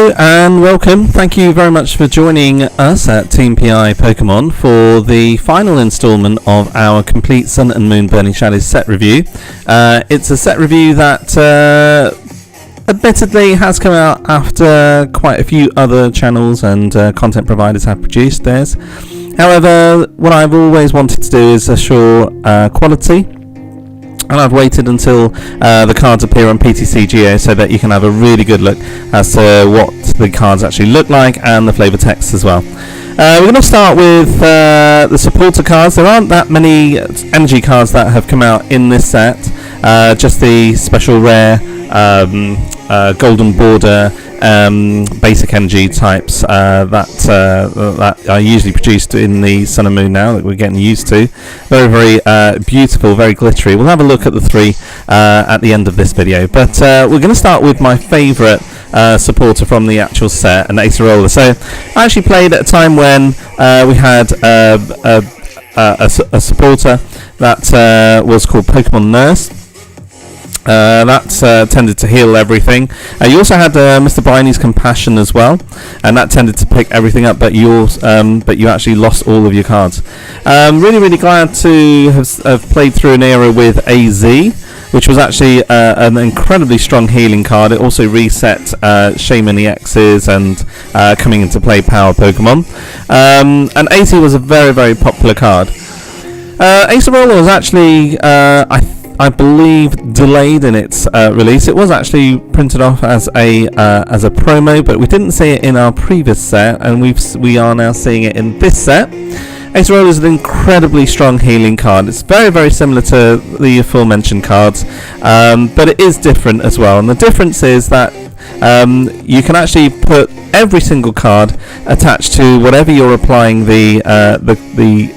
Hello and welcome. Thank you very much for joining us at Team PI Pokemon for the final installment of our complete Sun and Moon Burning Shadows set review. It's a set review that admittedly has come out after quite a few other channels and content providers have produced theirs. However, what I've always wanted to do is assure quality. And I've waited until the cards appear on PTCGO so that you can have a really good look as to what the cards actually look like and the flavour text as well. We're going to start with the supporter cards. There aren't that many energy cards that have come out in this set, just the special rare golden border basic energy types that are usually produced in the Sun and Moon now that we're getting used to. Very, very beautiful, very glittery. We'll have a look at the three at the end of this video, but we're going to start with my favourite supporter from the actual set, an Acerola. So I actually played at a time when we had a supporter that was called Pokemon Nurse. That tended to heal everything. You also had Mr. Briney's Compassion as well, and that tended to pick everything up, but you actually lost all of your cards. Really glad to have played through an era with AZ, which was actually an incredibly strong healing card. It also reset Shaman EXs and coming into play Power Pokemon. And AZ was a very popular card. Acerola was actually, I believe, delayed in its release. It was actually printed off as a promo, but we didn't see it in our previous set, and we are now seeing it in this set. Acerola is an incredibly strong healing card. It's very similar to the aforementioned cards, but it is different as well. And the difference is that you can actually put every single card attached to whatever you're applying the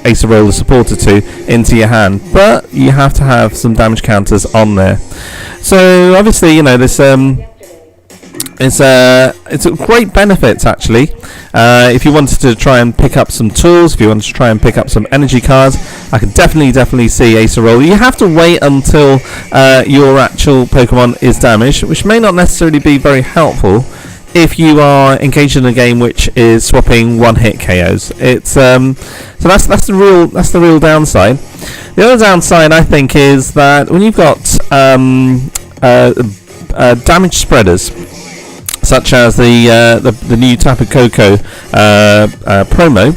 Acerola supporter to into your hand, but you have to have some damage counters on there. So obviously, you know, this it's a great benefit actually. If you wanted to try and pick up some tools, if you wanted to try and pick up some energy cards, I can definitely see Acerola. You have to wait until your actual Pokemon is damaged, which may not necessarily be very helpful if you are engaged in a game which is swapping one-hit KOs. It's so that's the real downside. The other downside, I think, is that when you've got damage spreaders, such as the new Tapu Koko promo,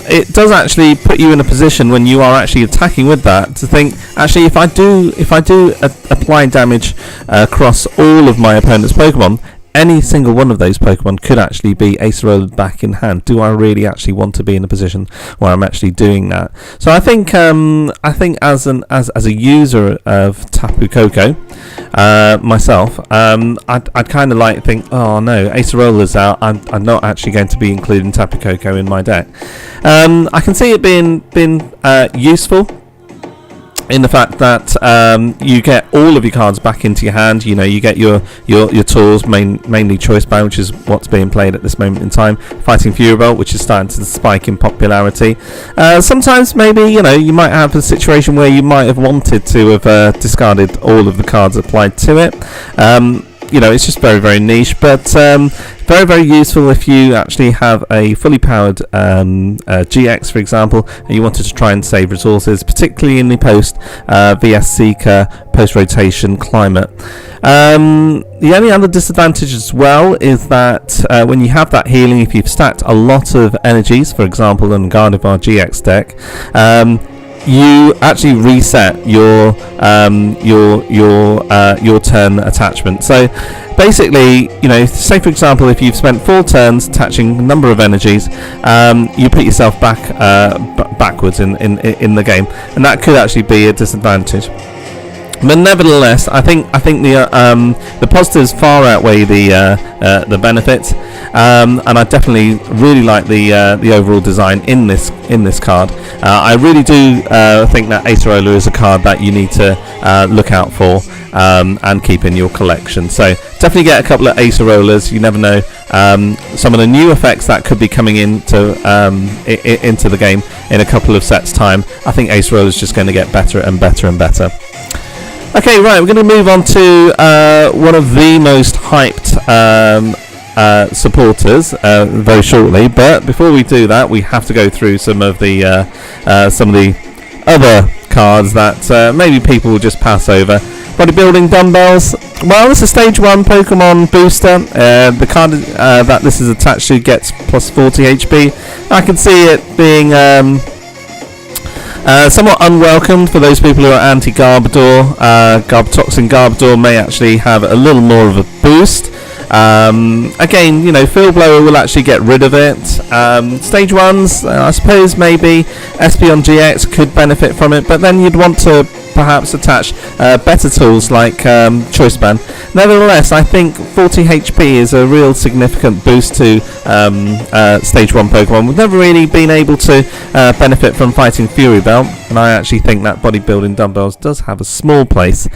it does actually put you in a position when you are actually attacking with that to think, actually, if I do apply damage across all of my opponent's Pokemon, any single one of those Pokemon could actually be Acerola back in hand. Do I really actually want to be in a position where I'm actually doing that? So I think as a user of Tapu Koko, myself, I'd kind of like think, oh no, Acerola's out. I'm not actually going to be including Tapu Koko in my deck. I can see it being useful in the fact that you get all of your cards back into your hand. You know, you get your tools, mainly Choice Band, which is what's being played at this moment in time. Fighting PureBells, which is starting to spike in popularity. Sometimes maybe, you know, you might have a situation where you might have wanted to have discarded all of the cards applied to it. You know, it's just very niche, but very useful if you actually have a fully powered GX, for example, and you wanted to try and save resources, particularly in the post VS Seeker post-rotation climate. The only other disadvantage as well is that when you have that healing, if you've stacked a lot of energies, for example, in Gardevoir GX deck, you actually reset your turn attachment. So basically, you know, say for example, if you've spent 4 turns attaching a number of energies, you put yourself backwards in the game, and that could actually be a disadvantage. But nevertheless, I think the positives far outweigh the benefits, and I definitely really like the overall design in this card. I really do think that Acerola is a card that you need to look out for and keep in your collection. So definitely get a couple of Acerolas. You never know some of the new effects that could be coming into the game in a couple of sets time. I think Acerola is just going to get better and better. Okay, right, we're going to move on to one of the most hyped supporters very shortly. But before we do that, we have to go through some of the other cards that maybe people will just pass over. Bodybuilding Dumbbells. Well, this is stage 1 Pokemon booster. The card that this is attached to gets plus 40 HP. I can see it being somewhat unwelcomed for those people who are anti-Garbodor. Garbatoxin Garbodor may actually have a little more of a boost. Again, you know, Field Blower will actually get rid of it. Stage 1s, I suppose maybe Espeon GX could benefit from it, but then you'd want to perhaps attach better tools like Choice Band. Nevertheless, I think 40 HP is a real significant boost to stage 1 Pokemon. We've never really been able to benefit from fighting Fury Belt, and I actually think that Bodybuilding Dumbbells does have a small place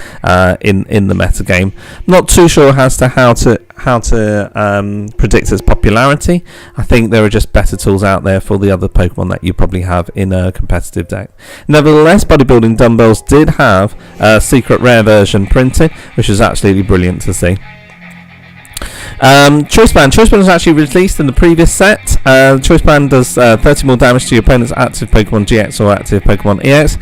in the metagame. Not too sure as to how to predict its popularity. I think there are just better tools out there for the other Pokemon that you probably have in a competitive deck. Nevertheless, Bodybuilding Dumbbells did have a secret rare version printed, which is absolutely brilliant to see. Choice Band was actually released in the previous set. Choice Band does 30 more damage to your opponent's active Pokemon GX or active Pokemon EX.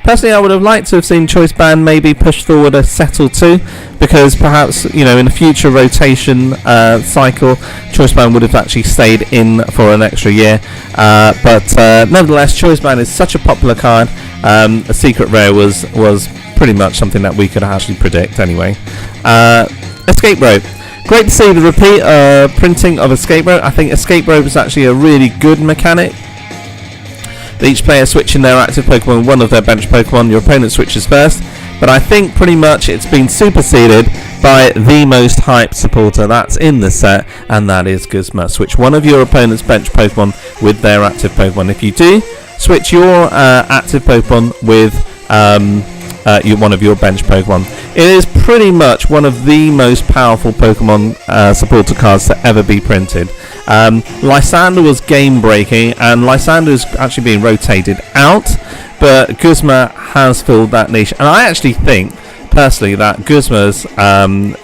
Personally, I would have liked to have seen Choice Band maybe push forward a set or two, because perhaps, you know, in a future rotation cycle, Choice Band would have actually stayed in for an extra year. But nevertheless, Choice Band is such a popular card. A secret rare was pretty much something that we could actually predict anyway. Escape Rope. Great to see the repeat printing of Escape Rope. I think Escape Rope is actually a really good mechanic. Each player switching their active Pokemon with one of their bench Pokemon. Your opponent switches first. But I think pretty much it's been superseded by the most hyped supporter that's in the set, and that is Guzma. Switch one of your opponent's bench Pokemon with their active Pokemon. If you do, switch your active Pokemon with one of your bench Pokemon. It is pretty much one of the most powerful Pokemon supporter cards to ever be printed. Lysander was game breaking, and Lysander is actually being rotated out, but Guzma has filled that niche, and I actually think personally that Guzma's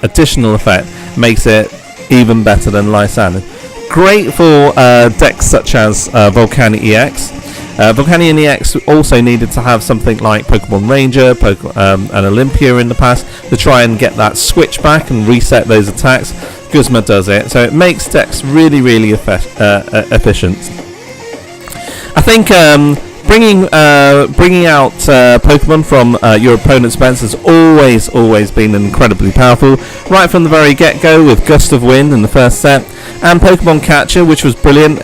additional effect makes it even better than Lysander. Great for decks such as Volcanic EX. Volcanion EX also needed to have something like Pokemon Ranger, and Olympia in the past to try and get that switch back and reset those attacks. Guzma does it, so it makes decks really, really efficient. I think bringing out Pokemon from your opponent's bench has always been incredibly powerful, right from the very get-go with Gust of Wind in the first set, and Pokemon Catcher, which was brilliant.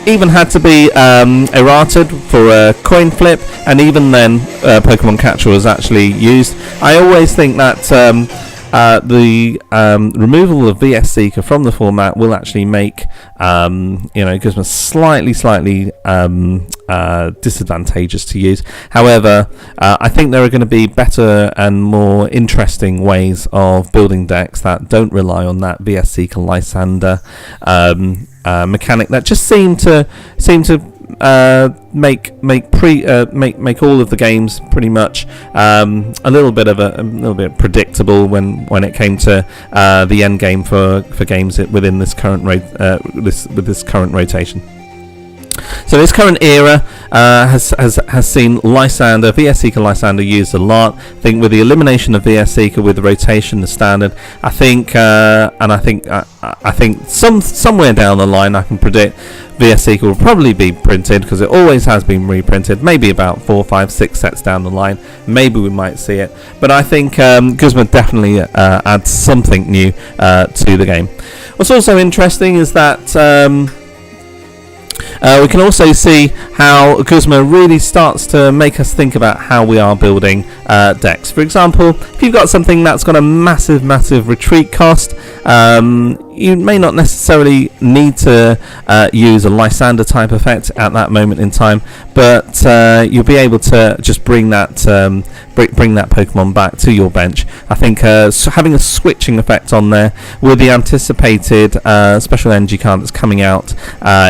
Even had to be errated for a coin flip, and even then Pokemon Catcher was actually used. I always think that the removal of VS Seeker from the format will actually make Guzma slightly disadvantageous to use. However, I think there are going to be better and more interesting ways of building decks that don't rely on that VS Seeker Lysander mechanic that just seem to make all of the games pretty much a little bit predictable when it came to the end game for games within this current this current rotation. So this current era has seen Lysander, VS Seeker Lysander used a lot. I think with the elimination of VS Seeker with the rotation, the standard, I think somewhere down the line I can predict VS Seeker will probably be printed, because it always has been reprinted. Maybe about 4, 5, 6 sets down the line, maybe we might see it. But I think Guzma definitely adds something new to the game. What's also interesting is that we can also see how Guzma really starts to make us think about how we are building decks. For example, if you've got something that's got a massive retreat cost, you may not necessarily need to use a Lysander type effect at that moment in time, but you'll be able to just bring that Pokemon back to your bench. I think having a switching effect on there with the anticipated special energy card that's coming out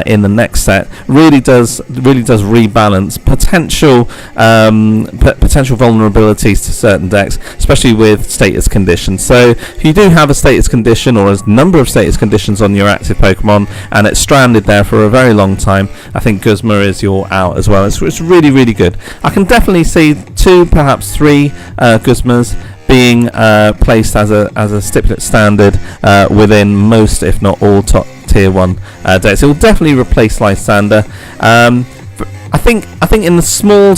in the next set really does rebalance potential vulnerabilities to certain decks, especially with status conditions. So if you do have a status condition or a number of status conditions on your active Pokemon and it's stranded there for a very long time, I think Guzma is your out as well. It's really, really good. I can definitely see 2, perhaps 3 Guzmas being placed as a stipulate standard within most, if not all, top tier 1 decks. It will definitely replace Lysander. I think in the small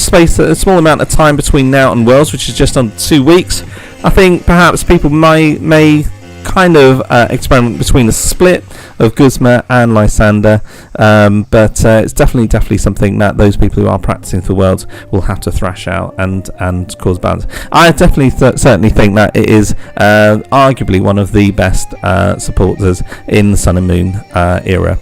amount of time between now and Worlds, which is just on 2 weeks, I think perhaps people may kind of experiment between a split of Guzma and Lysander, but it's definitely something that those people who are practicing for Worlds will have to thrash out and cause balance. I definitely certainly think that it is arguably one of the best supporters in the Sun and Moon era.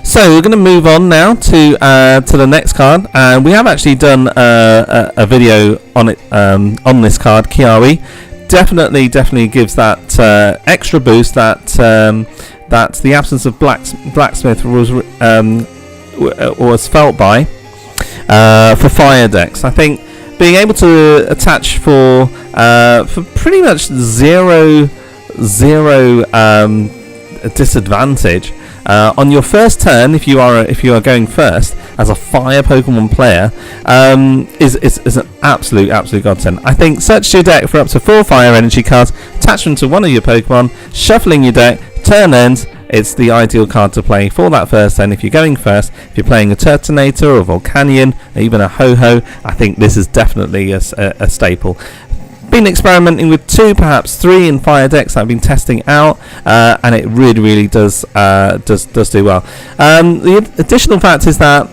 So we're going to move on now to the next card, and we have actually done a video on it on this card, Kiawe. Definitely gives that extra boost that the absence of Blacksmith was felt by for fire decks. I think being able to attach for pretty much zero disadvantage on your first turn, if you are going first as a fire Pokemon player, is an absolute godsend. I think search your deck for up to 4 fire energy cards, attach them to one of your Pokemon, shuffling your deck, turn ends. It's the ideal card to play for that first turn if you're going first. If you're playing a Turtonator or a Volcanion, or even a Ho-Ho, I think this is definitely a staple. Been experimenting with 2, perhaps 3 in fire decks that I've been testing out, and it really does do well. The additional fact is that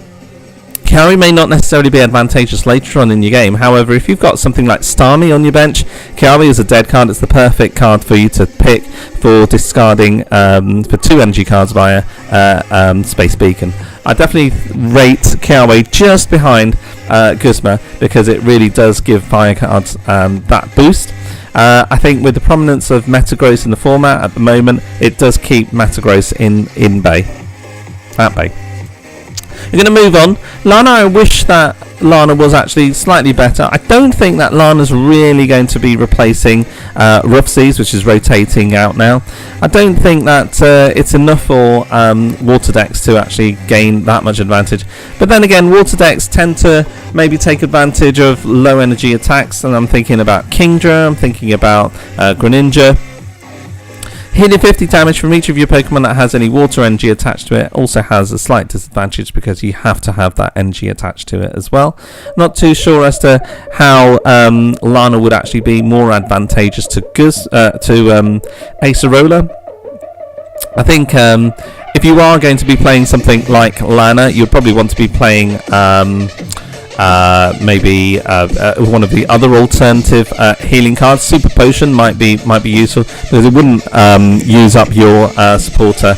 Kiawe may not necessarily be advantageous later on in your game. However, if you've got something like Starmie on your bench, Kiawe is a dead card. It's the perfect card for you to pick for discarding for 2 energy cards via Space Beacon. I definitely rate Kiawe just behind Guzma because it really does give fire cards that boost. I think with the prominence of Metagross in the format at the moment, it does keep Metagross at bay. We're going to move on. Lana, I wish that Lana was actually slightly better. I don't think that Lana's really going to be replacing Rough Seas, which is rotating out now. I don't think that it's enough for Water decks to actually gain that much advantage. But then again, Water decks tend to maybe take advantage of low energy attacks, and I'm thinking about Kingdra, I'm thinking about Greninja. Healing 50 damage from each of your Pokemon that has any water energy attached to it also has a slight disadvantage because you have to have that energy attached to it as well. Not too sure as to how Lana would actually be more advantageous to Acerola. I think if you are going to be playing something like Lana, you'd probably want to be playing maybe one of the other alternative healing cards. Super Potion might be useful because it wouldn't use up your supporter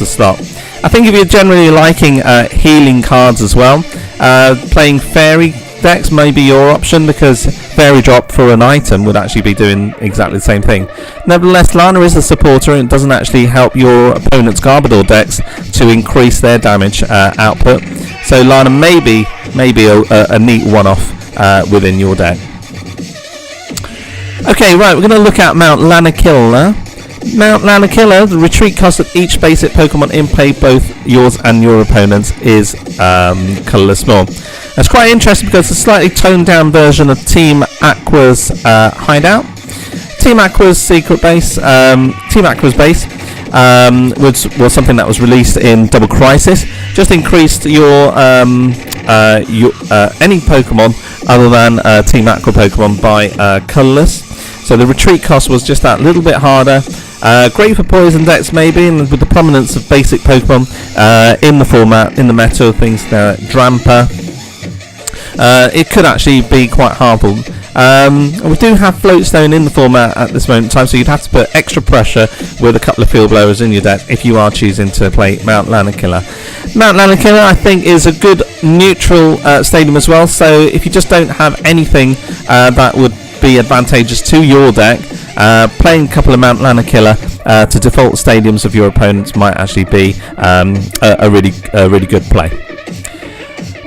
slot. I think if you're generally liking healing cards as well, playing Fairy decks may be your option because Fairy Drop for an item would actually be doing exactly the same thing. Nevertheless, Lana is a supporter and it doesn't actually help your opponent's Garbodor decks to increase their damage output. So Lana may be a neat one-off within your deck. Okay, right, we're going to look at Mount Lanakila. Mount Lanakila, the retreat cost of each basic Pokemon in play, both yours and your opponent's, is colourless Storm. That's quite interesting because it's a slightly toned down version of Team Aqua's hideout. Team Aqua's secret base, Team Aqua's base was something that was released in Double Crisis. Just increased your any Pokemon other than Team Aqua Pokemon by colourless. So the retreat cost was just that little bit harder. Great for poison decks maybe, and with the prominence of basic Pokemon in the format, in the meta, things like Drampa, it could actually be quite harmful. We do have Floatstone in the format at this moment in time, so you'd have to put extra pressure with a couple of field blowers in your deck if you are choosing to play Mount Lanakila. Mount Lanakila, I think, is a good neutral stadium as well, so if you just don't have anything that would be advantageous to your deck, playing a couple of Mount Lanakila to default stadiums of your opponents might actually be a really good play.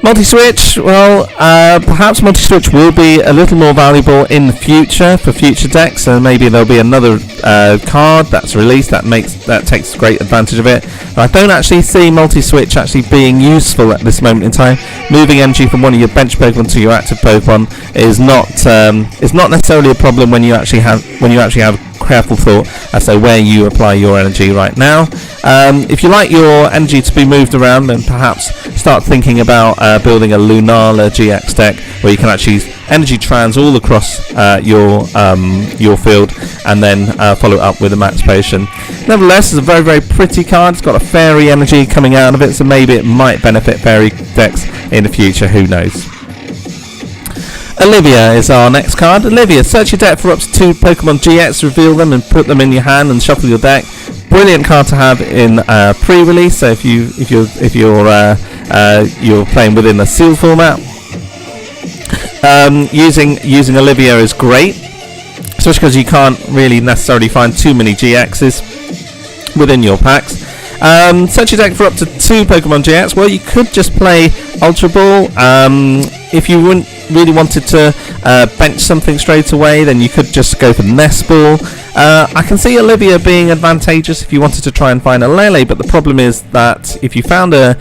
Multiswitch, well, perhaps Multiswitch will be a little more valuable in the future for future decks, so maybe there'll be another card that's released that takes great advantage of it. But I don't actually see Multiswitch actually being useful at this moment in time. Moving energy from one of your bench Pokemon to your active Pokemon is not necessarily a problem when you actually have careful thought as to where you apply your energy right now. If you like your energy to be moved around, then perhaps start thinking about building a Lunala GX deck where you can actually energy trans all across your field and then follow it up with a max potion. Nevertheless, it's a very, very pretty card. It's got a fairy energy coming out of it, so maybe it might benefit fairy decks in the future, who knows. Olivia is our next card. Olivia, search your deck for up to 2 Pokemon GX, reveal them and put them in your hand and shuffle your deck. Brilliant card to have in pre-release. So if you're playing within a sealed format, using Olivia is great, especially because you can't really necessarily find too many GXs within your packs. Search your deck for up to 2 Pokemon GX. Well, you could just play Ultra Ball. If you wouldn't really wanted to bench something straight away, then you could just go for Nest Ball. I can see Olivia being advantageous if you wanted to try and find a Lele, but the problem is that if you found a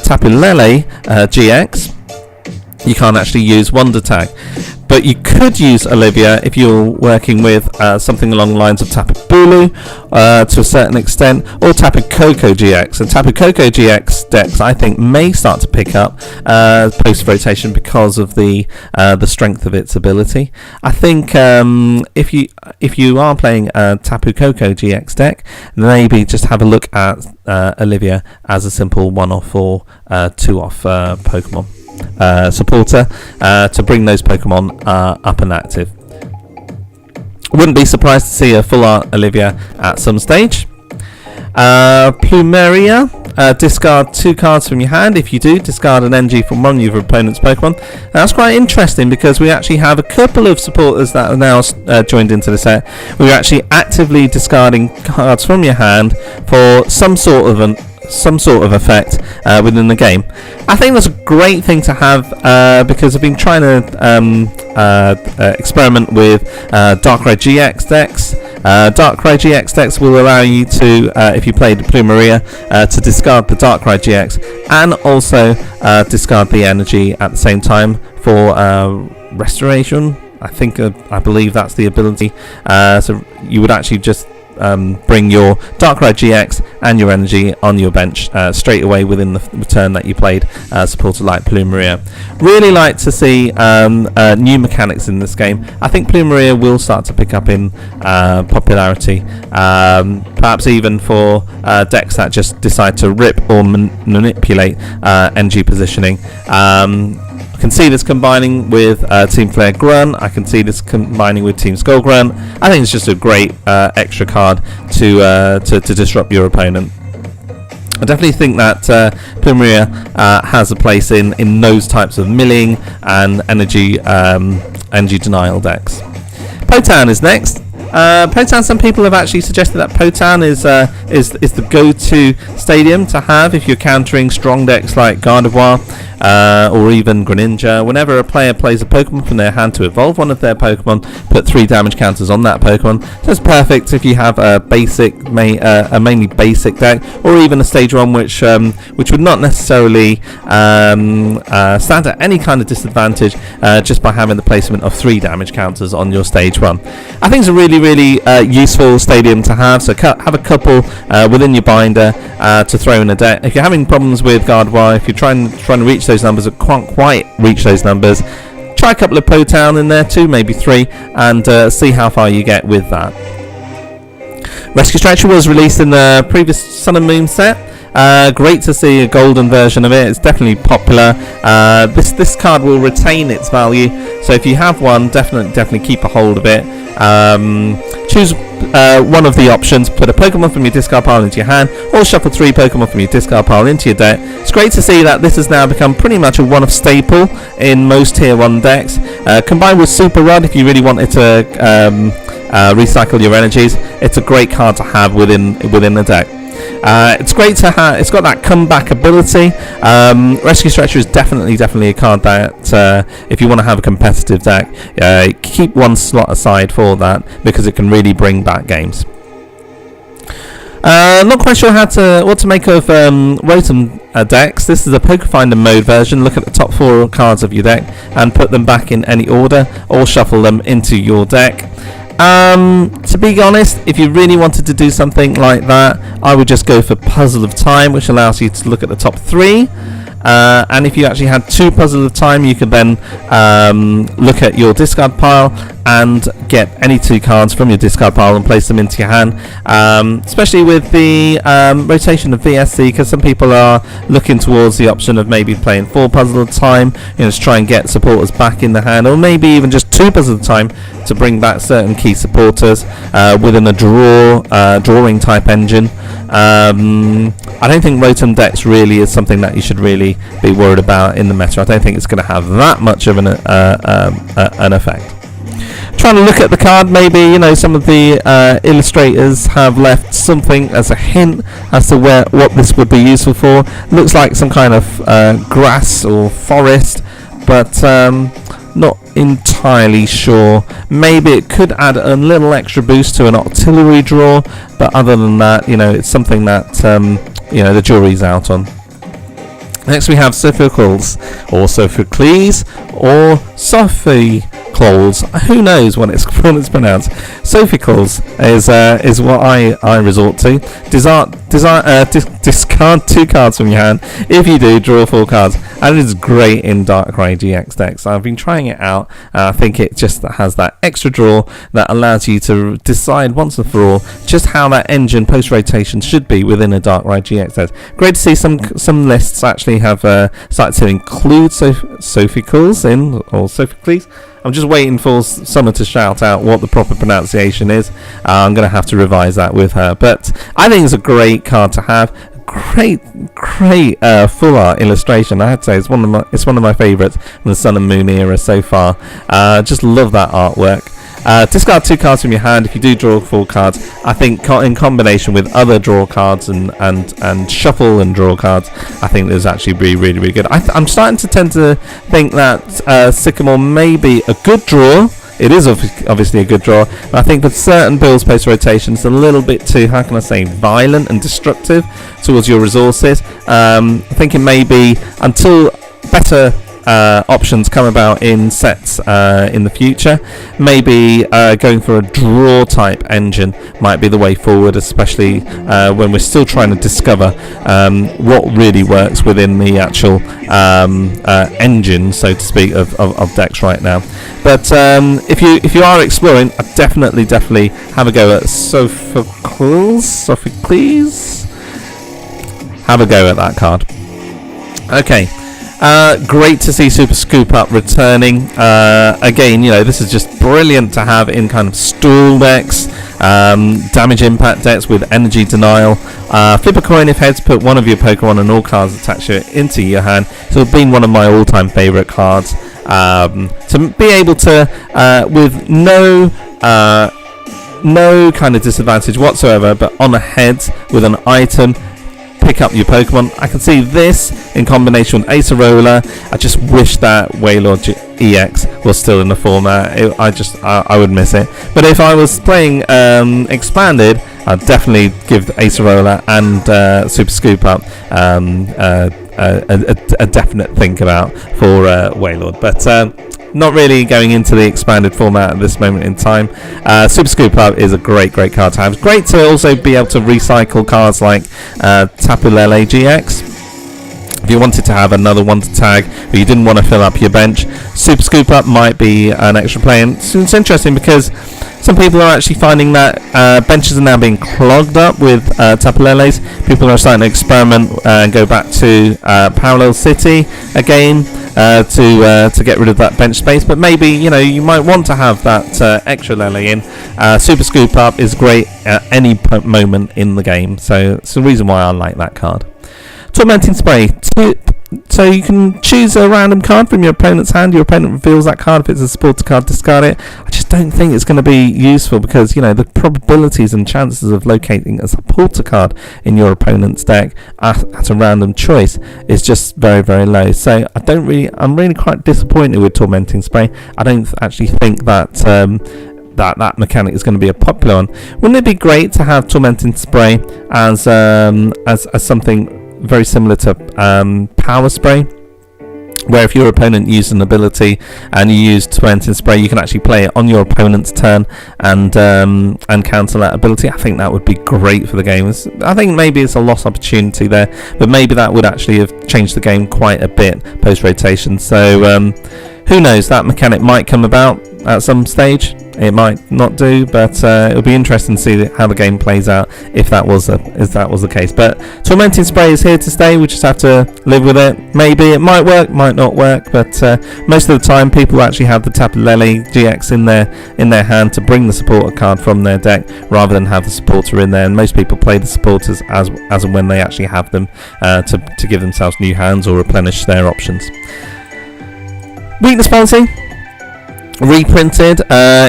Tapu Lele GX, you can't actually use Wonder Tag. But you could use Olivia if you're working with something along the lines of Tapu Bulu to a certain extent, or Tapu Koko GX. And Tapu Koko GX decks, I think, may start to pick up post-rotation because of the strength of its ability. I think if you are playing a Tapu Koko GX deck, maybe just have a look at Olivia as a simple 1-off or 2-off Pokemon supporter to bring those Pokemon up and active. Wouldn't be surprised to see a full art Olivia at some stage. Plumeria, discard 2 cards from your hand. If you do, discard an energy from one of your opponent's Pokemon. That's quite interesting because we actually have a couple of supporters that are now joined into the set. We're actually actively discarding cards from your hand for some sort of effect within the game. I think that's a great thing to have because I've been trying to experiment with Darkrai GX decks. Darkrai GX decks will allow you to, if you played Plumeria, to discard the Darkrai GX and also discard the energy at the same time for restoration. I believe that's the ability. So you would actually just bring your Darkrai GX and your energy on your bench straight away within the turn that you played supporter like Plumeria. Really like to see new mechanics in this game. I think Plumeria will start to pick up in popularity, perhaps even for decks that just decide to rip or manipulate energy positioning. I can see this combining with Team Flare Grunt. I can see this combining with Team Skull Grunt. I think it's just a great extra card to disrupt your opponent. I definitely think that Plumeria has a place in those types of milling and energy denial decks. Poe Town is next. Poe Town, some people have actually suggested that Poe Town is the go-to stadium to have if you're countering strong decks like Gardevoir or even Greninja. Whenever a player plays a Pokemon from their hand to evolve one of their Pokemon, put 3 damage counters on that Pokemon. That's perfect if you have a mainly basic deck, or even a stage 1 which would not necessarily stand at any kind of disadvantage just by having the placement of 3 damage counters on your stage 1. I think it's a really useful stadium to have, so have a couple within your binder to throw in a deck. If you're having problems with Gardevoir, if you're trying to reach those numbers but can't quite reach those numbers, try a couple of Poe Town in there too, maybe 3, and see how far you get with that. Rescue Stretcher was released in the previous Sun and Moon set. Great to see a golden version of it. It's definitely popular. This card will retain its value, so if you have one, definitely keep a hold of it. Choose one of the options, put a Pokemon from your discard pile into your hand, or shuffle 3 Pokemon from your discard pile into your deck. It's great to see that this has now become pretty much a one-off staple in most tier 1 decks. Combined with Super Rod, if you really wanted to recycle your energies, it's a great card to have within the deck. It's great to have. It's got that comeback ability. Rescue Stretcher is definitely a card that if you want to have a competitive deck, keep one slot aside for that, because it can really bring back games. Not quite sure what to make of Rotom Dex. This is a Poke Finder mode version. Look at the top 4 cards of your deck and put them back in any order, or shuffle them into your deck. To be honest, if you really wanted to do something like that, I would just go for Puzzle of Time, which allows you to look at the top 3. And if you actually had 2 Puzzle of Time, you could then look at your discard pile and get any 2 cards from your discard pile and place them into your hand, especially with the rotation of VSC, because some people are looking towards the option of maybe playing 4 Puzzle of Time, to try and get supporters back in the hand, or maybe even just 2 Puzzle of Time to bring back certain key supporters within a drawing type engine. I don't think Rotom Dex really is something that you should really be worried about in the meta. I don't think it's going to have that much of an effect. Trying to look at the card, maybe some of the illustrators have left something as a hint as to what this would be useful for. Looks like some kind of grass or forest, but not entirely sure. Maybe it could add a little extra boost to an artillery draw, but other than that, it's something that the jury's out on. Next we have Sitacle, or Sophocles, or Sophocles. Who knows when it's pronounced? Sophocles is what I resort to. Discard 2 cards from your hand. If you do, draw 4 cards, and it is great in Darkrai GX decks. I've been trying it out. I think it just has that extra draw that allows you to decide once and for all just how that engine post rotation should be within a Darkrai GX deck. Great to see some lists actually have started to include Sophocles in, or Sophocles. I'm just waiting for someone to shout out what the proper pronunciation is. I'm going to have to revise that with her. But I think it's a great card to have. Great full art illustration. I have to say it's one of my favourites from the Sun and Moon era so far. Just love that artwork. Discard 2 cards from your hand. If you do draw 4 cards, I think in combination with other draw cards and shuffle and draw cards, I think there's actually really good. I'm starting to tend to think that Sycamore may be a good draw. It is obviously a good draw. I think for certain builds post rotation, it's a little bit too, how can I say, violent and destructive towards your resources. I think it may be, until better options come about in sets in the future, maybe going for a draw type engine might be the way forward, especially when we're still trying to discover what really works within the actual engine, so to speak, of decks right now. But if you are exploring, I definitely have a go at Sophocles. Have a go at that card. Okay. Great to see Super Scoop Up returning. Again, this is just brilliant to have in kind of stall decks, damage impact decks with energy denial. Flip a coin if heads, put one of your Pokemon and all cards attached to it into your hand. So it's been one of my all-time favourite cards. To be able to, with no kind of disadvantage whatsoever, but on a head with an item, pick up your Pokemon. I can see this in combination with Acerola. I just wish that Wailord EX was still in the format. I would miss it. But if I was playing expanded, I'd definitely give Acerola and Super Scoop Up a definite think about for Wailord. But not really going into the expanded format at this moment in time. Super Scoop Up is a great card to have. It's great to also be able to recycle cards like Tapu Lele GX. If you wanted to have another one to tag, but you didn't want to fill up your bench, Super Scoop Up might be an extra play. And it's interesting because some people are actually finding that benches are now being clogged up with Tapu Leles. People are starting to experiment and go back to Parallel City again to get rid of that bench space. But maybe you might want to have that extra Lele in. Super Scoop Up is great at any moment in the game, so it's the reason why I like that card. Tormenting Space, So you can choose a random card from your opponent's hand. Your opponent reveals that card. If it's a supporter card, discard it. I just don't think it's going to be useful because, you know, the probabilities and chances of locating a supporter card in your opponent's deck at a random choice is just very, very low. So I'm really quite disappointed with Tormenting Space. I don't actually think that that mechanic is going to be a popular one. Wouldn't it be great to have Tormenting Spray as something very similar to Power Spray, where if your opponent used an ability and you use Tormenting Spray, you can actually play it on your opponent's turn and cancel that ability? I think that would be great for the game. I think maybe it's a lost opportunity there, but maybe that would actually have changed the game quite a bit post rotation. So who knows, that mechanic might come about at some stage. It might not do, but it'll be interesting to see how the game plays out if that was the case. But Tormenting Spray is here to stay. We just have to live with it. Maybe it might work, might not work, but most of the time people actually have the Tapu Lele GX in their hand to bring the supporter card from their deck rather than have the supporter in there. And most people play the supporters as and when they actually have them to give themselves new hands or replenish their options. Weakness policy. Reprinted,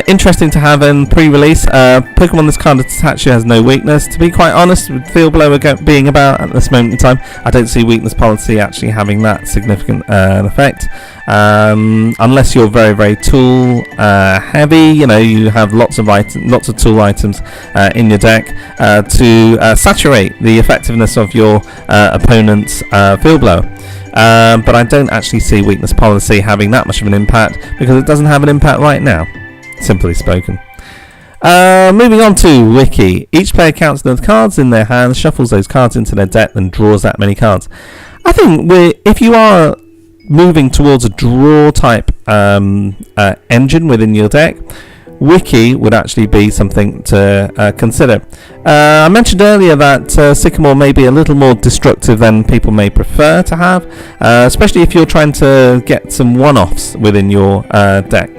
interesting to have in pre-release. Pokemon this card attached has no weakness. To be quite honest, with Field Blower being about at this moment in time, I don't see weakness policy actually having that significant effect. Unless you're very, very tool heavy, you know, you have lots of tool items in your deck to saturate the effectiveness of your opponent's Field Blower. But I don't actually see weakness policy having that much of an impact because it doesn't have an impact right now, simply spoken. Moving on to Wiki. Each player counts the cards in their hands, shuffles those cards into their deck, and draws that many cards. I think if you are moving towards a draw type engine within your deck, Wiki would actually be something to consider. I mentioned earlier that Sycamore may be a little more destructive than people may prefer to have, especially if you're trying to get some one-offs within your deck.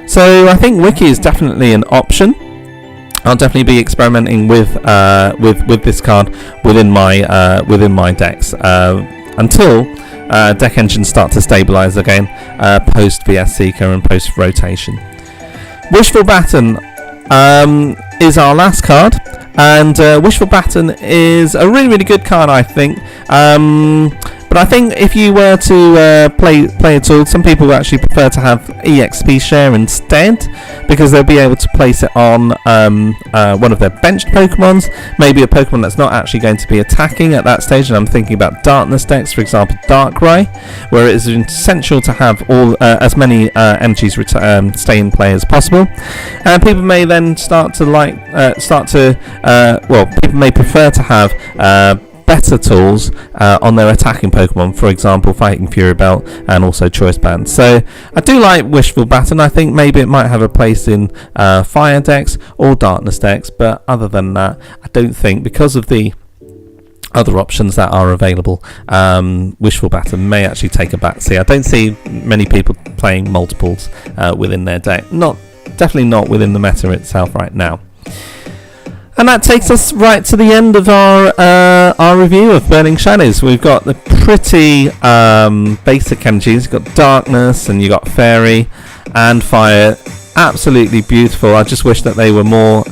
So I think Wiki is definitely an option. I'll definitely be experimenting with this card within my decks until deck engines start to stabilize again post VS Seeker and post rotation. Wishful Button is our last card, and Wishful Button is a really, really good card, I think. But I think if you were to play it all, some people actually prefer to have EXP share instead because they'll be able to place it on one of their benched Pokemons, maybe a Pokemon that's not actually going to be attacking at that stage. And I'm thinking about Darkness decks, for example, Darkrai, where it is essential to have all as many energies stay in play as possible. And people may then people may prefer to have better tools on their attacking Pokemon, for example Fighting PureBells and also Choice Band. So I do like Wishful Button. I think maybe it might have a place in Fire decks or Darkness decks, but other than that I don't think, because of the other options that are available, Wishful Button may actually take a backseat. I don't see many people playing multiples within their deck, definitely not within the meta itself right now. And that takes us right to the end of our review of Burning Shadows. We've got the pretty basic energies. You've got Darkness and you've got Fairy and Fire. Absolutely beautiful. I just wish that they were more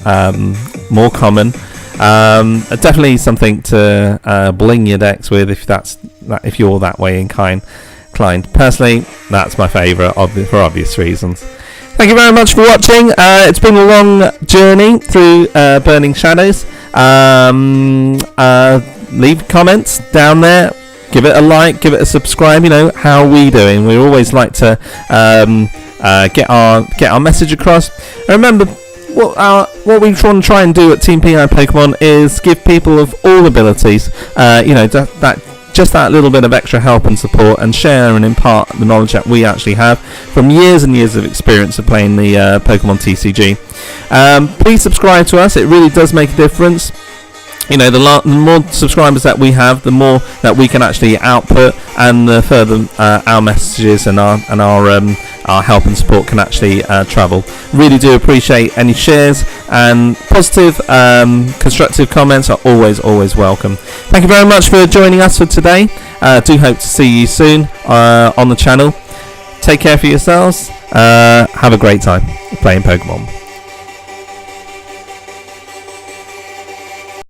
common. Definitely something to bling your decks with if you're that way inclined. Personally, that's my favourite for obvious reasons. Thank you very much for watching. It's been a long journey through Burning Shadows. Leave comments down there. Give it a like. Give it a subscribe. You know, how are we doing? We always like to get our message across. And remember, what we want to try and do at Team PI Pokemon is give people of all abilities, just that little bit of extra help and support, and share and impart the knowledge that we actually have from years and years of experience of playing the Pokemon TCG. Please subscribe to us. It really does make a difference. You know, the more subscribers that we have, the more that we can actually output, and the further our messages and our help and support can actually travel. Really do appreciate any shares, and positive, constructive comments are always welcome. Thank you very much for joining us for today. Do hope to see you soon on the channel. Take care for yourselves. Have a great time playing Pokemon.